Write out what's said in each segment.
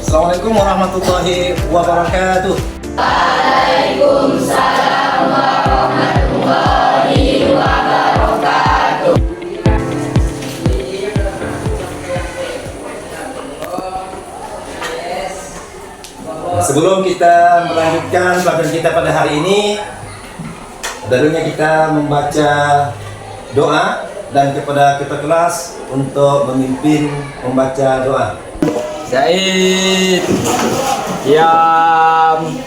Assalamualaikum warahmatullahi wabarakatuh. Waalaikumsalam warahmatullahi wabarakatuh. Sebelum kita melanjutkan pelajaran kita pada hari ini, dahulunya kita membaca doa dan kepada ketua kelas untuk memimpin membaca doa. Zaid, Yam,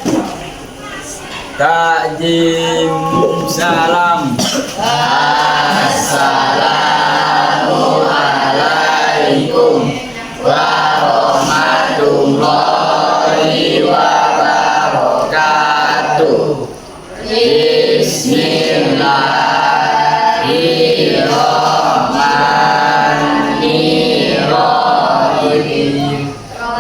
Takjim, Salam. Assalamualaikum warahmatullahi wabarakatuh. Bismillahirrahmanirrahim.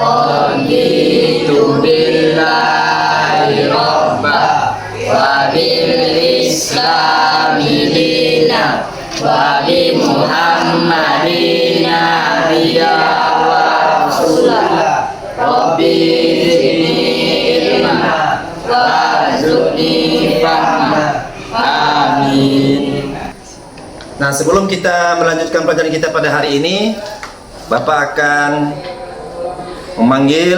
Raditu billahi robba wa bil islami dina wa bi muhammadin nabiyya wa rasulah. Rabbi zidni ilma warzuqni fahma. Amin. Nah, sebelum kita melanjutkan pelajaran kita pada hari ini, Bapak akan memanggil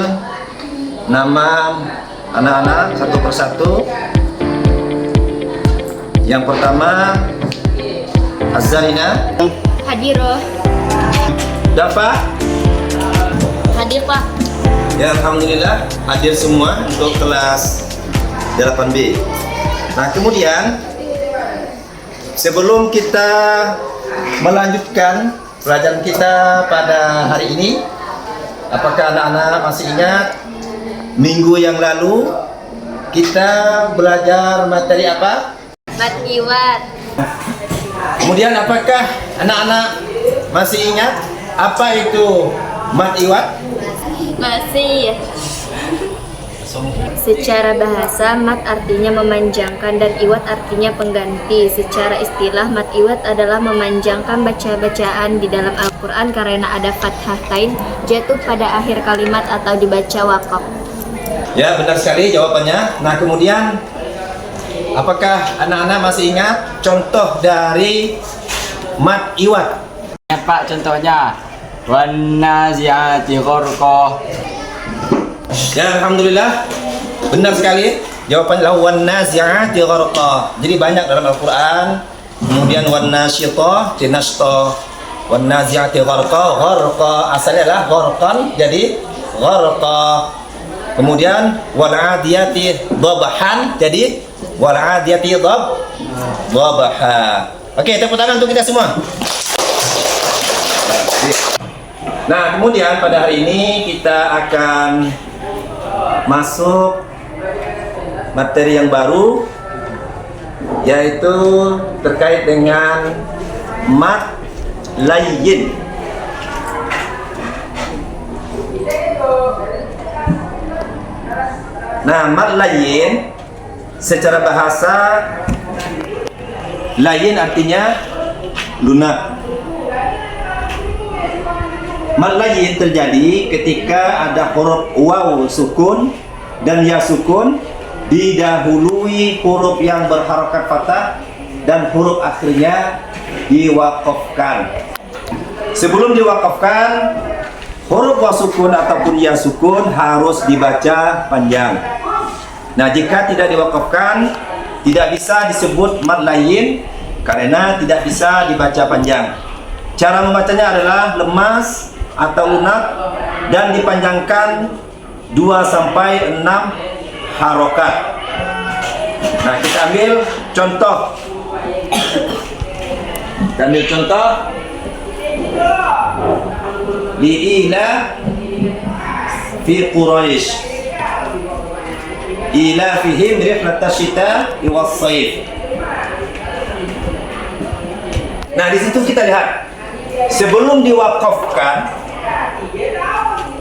nama anak-anak satu persatu. Yang pertama, Azalina. Hadiroh. Dapat? Hadir, Pak. Ya, alhamdulillah hadir semua untuk kelas 8B. Nah, kemudian sebelum kita melanjutkan pelajaran kita pada hari ini, apakah anak-anak masih ingat minggu yang lalu kita belajar materi apa? Mat iwat. Kemudian apakah anak-anak masih ingat apa itu mat iwat? Masih. Secara bahasa, mat artinya memanjangkan dan iwat artinya pengganti. Secara istilah, mat iwat adalah memanjangkan baca-bacaan di dalam Al-Quran karena ada fathahtain jatuh pada akhir kalimat atau dibaca waqaf. Ya, benar sekali jawabannya. Nah, kemudian apakah anak-anak masih ingat contoh dari mat iwat? Ya, Pak, contohnya wan naziati gharqa. Ya, alhamdulillah benar sekali jawabannya wan nazi'ati gharqa. Jadi banyak dalam Al-Qur'an. Kemudian wan nasyitah tinashta, wan nazi'ati gharqa asalnya adalah gharqan jadi gharqa. Kemudian wal 'adiyati dhabhan jadi wal 'adiyati dhabha. Oke, tepuk tangan untuk kita semua. Nah, kemudian pada hari ini kita akan masuk materi yang baru, yaitu terkait dengan mat layyin. Nah, mat layyin secara bahasa, layyin artinya lunak. Mat layyin terjadi ketika ada huruf waw sukun dan ya sukun didahului huruf yang berharokat fathah dan huruf akhirnya diwakafkan. Sebelum diwakafkan, huruf waw sukun ataupun ya sukun harus dibaca panjang. Nah, jika tidak diwakafkan, tidak bisa disebut mat layyin karena tidak bisa dibaca panjang. Cara membacanya adalah lemas atau lunak dan dipanjangkan 2 sampai 6 harokat. Nah, kita ambil contoh. Li'ila fi Quraisy. Ila fihim rihlatasy syita'i was-shaif. Nah, di situ kita lihat sebelum diwakafkan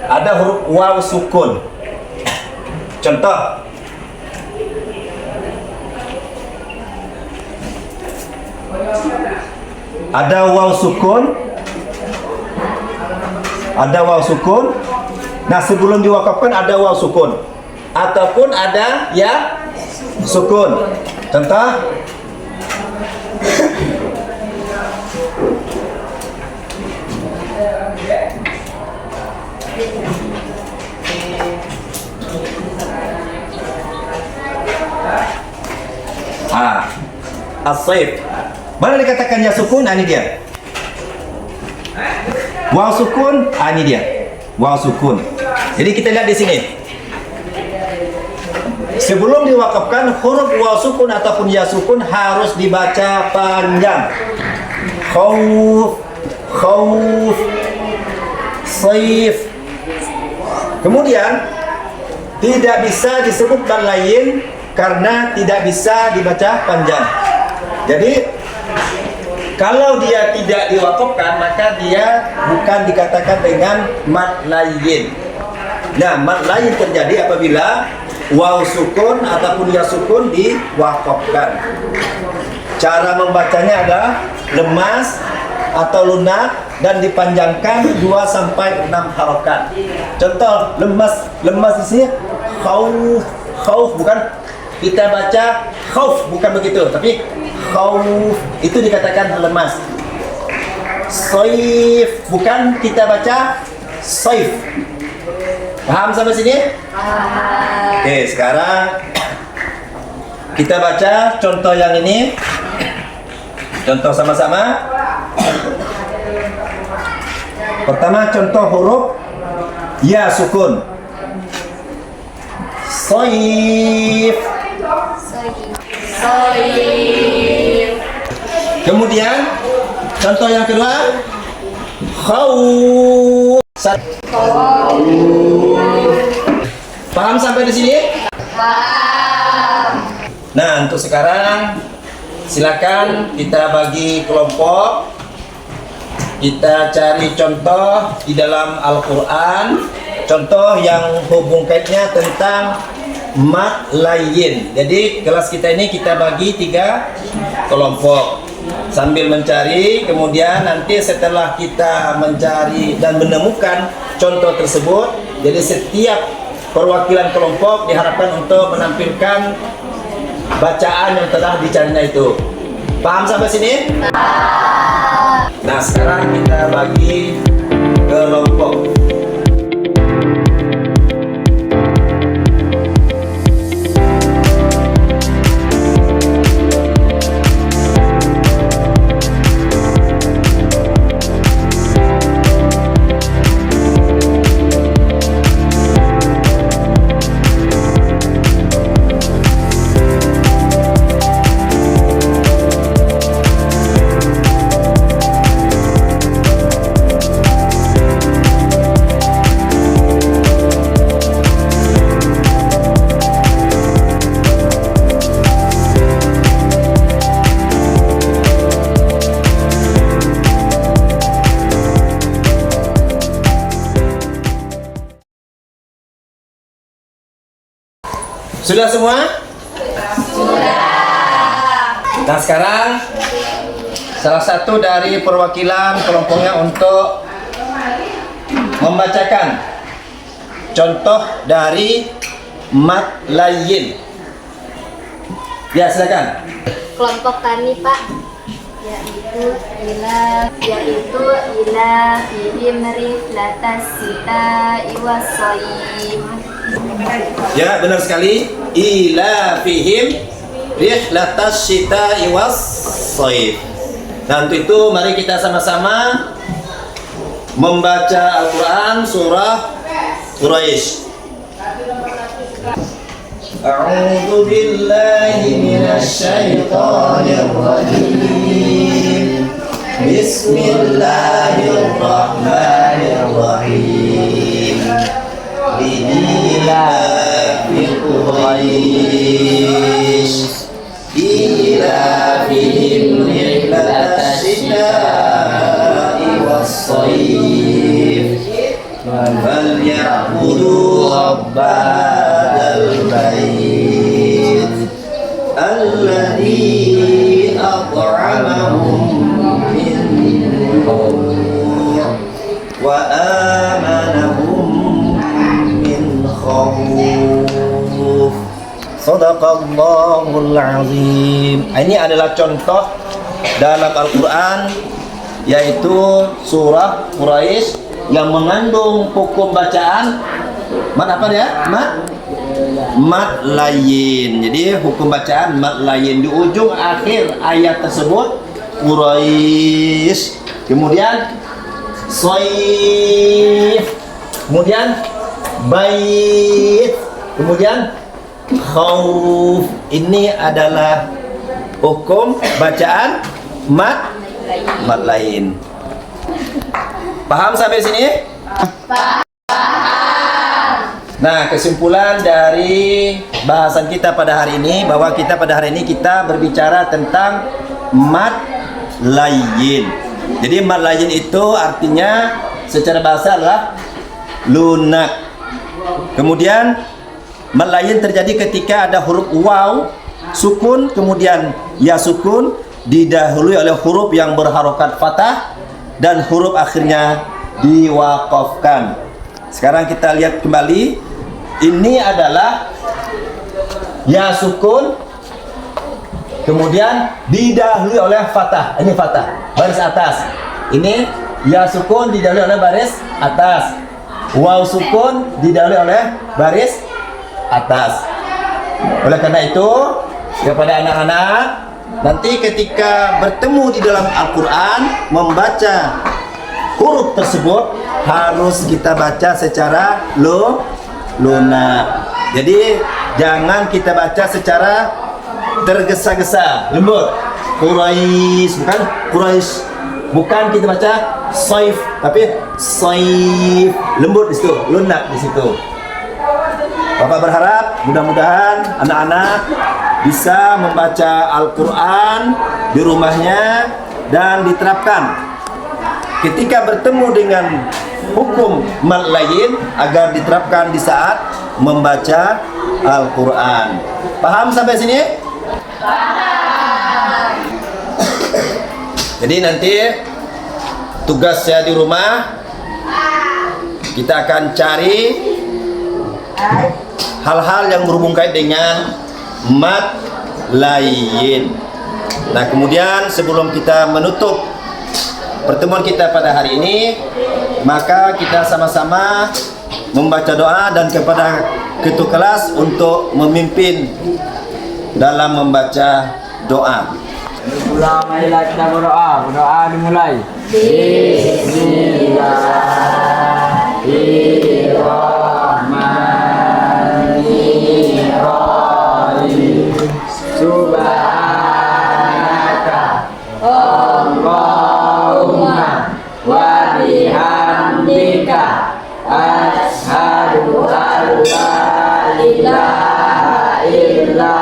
ada huruf waw sukun. Contoh, ada waw sukun, Nah, sebelum diwakafkan ada waw sukun ataupun ada ya sukun. Contoh as-saif. Mana dikatakan ya sukun? Ini dia. Waw sukun, ini dia. Waw sukun. Jadi kita lihat di sini. Sebelum diwakafkan huruf waw sukun ataupun ya sukun harus dibaca panjang. Khauf, khauf, saif. Kemudian tidak bisa disebut mad lain karena tidak bisa dibaca panjang. Jadi kalau dia tidak diwakafkan maka dia bukan dikatakan dengan mad lain. Nah, mad lain terjadi apabila waw sukun ataupun ya sukun diwakafkan. Cara membacanya adalah lemas atau lunak dan dipanjangkan 2 sampai 6 harokat. Contoh lemas di sini khauf, khauf bukan kita baca khauf bukan begitu, tapi khauf itu dikatakan lemas. Saif bukan kita baca saif. Paham sampai sini? Oke, sekarang kita baca contoh yang ini. Contoh sama-sama. Pertama contoh huruf ya sukun. Saif. Kemudian contoh yang kedua khauf. Paham sampai di sini? Paham. Nah, untuk sekarang silakan kita bagi kelompok. Kita cari contoh di dalam Al-Quran, contoh yang hubung kaitnya tentang mad lain. Jadi kelas kita ini kita bagi 3 kelompok sambil mencari. Kemudian nanti setelah kita mencari dan menemukan contoh tersebut, jadi setiap perwakilan kelompok diharapkan untuk menampilkan bacaan yang telah dicarinya itu. Paham sampai sini? Nah, sekarang kita bagi kelompok. Sudah semua? Sudah. Nah, sekarang salah satu dari perwakilan kelompoknya untuk membacakan contoh dari mad lain. Ya, silakan. Kelompok kami, Pak, yaitu ila fihim rihlatas sita iwasoim. Ya, benar sekali. Ila fihim rihlatas syita'i was shaif. Nah, untuk itu mari kita sama-sama membaca Al-Quran surah Quraisy. A'udzu billahi minasy syaithanir rajim. Bismillahirrahmanirrahim. Ilafi Quraisy ilafihim rihlatas syita'i was-shayf falyabudu rabbal bait alladzi at'amahum min wa amanahum Shadaqallahul azim. Ini adalah contoh dalam Al-Quran, yaitu surah Quraisy yang mengandung hukum bacaan mat apa dia? Mat layin. Jadi hukum bacaan mat layin di ujung akhir ayat tersebut Quraisy, kemudian Shaif, kemudian Bait, kemudian Khauf. Ini adalah hukum bacaan mat lain. Paham sampai sini? Paham. Nah, kesimpulan dari bahasan kita pada hari ini, bahwa kita pada hari ini kita berbicara tentang mat lain. Jadi mat lain itu artinya secara bahasa adalah lunak. Kemudian mat lain terjadi ketika ada huruf waw sukun, kemudian ya sukun didahului oleh huruf yang berharokat fathah dan huruf akhirnya diwaqafkan. Sekarang kita lihat kembali. Ini adalah ya sukun, kemudian didahului oleh fathah. Ini fathah, baris atas. Ini ya sukun didahului oleh baris atas. Waw sukun didahului oleh baris atas. Oleh karena itu, kepada anak-anak, nanti ketika bertemu di dalam Al-Quran, membaca huruf tersebut harus kita baca secara lunak. Jadi jangan kita baca secara tergesa-gesa, lembut. Quraisy, bukan Quraisy, bukan kita baca Saif, tapi Saif, lembut di situ, lunak di situ. Bapak berharap mudah-mudahan anak-anak bisa membaca Al-Quran di rumahnya dan diterapkan ketika bertemu dengan hukum mat lain agar diterapkan di saat membaca Al-Quran. Paham sampai sini? Paham. Jadi nanti tugasnya di rumah kita akan cari hal-hal yang berhubungan dengan mat lain. Nah, kemudian sebelum kita menutup pertemuan kita pada hari ini, maka kita sama-sama membaca doa dan kepada ketua kelas untuk memimpin dalam membaca doa. Marilah kita berdoa. Berdoa dimulai. Bismillahirrahmanirrahim. Subhanaka Allahumma wa bihamdika asyhadu an la ilaha illa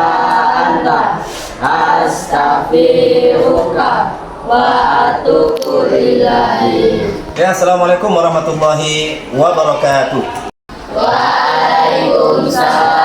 anta astaghfiruka wa atubu ilaik. Ya, assalamualaikum warahmatullahi wabarakatuh. Waalaikumsalam.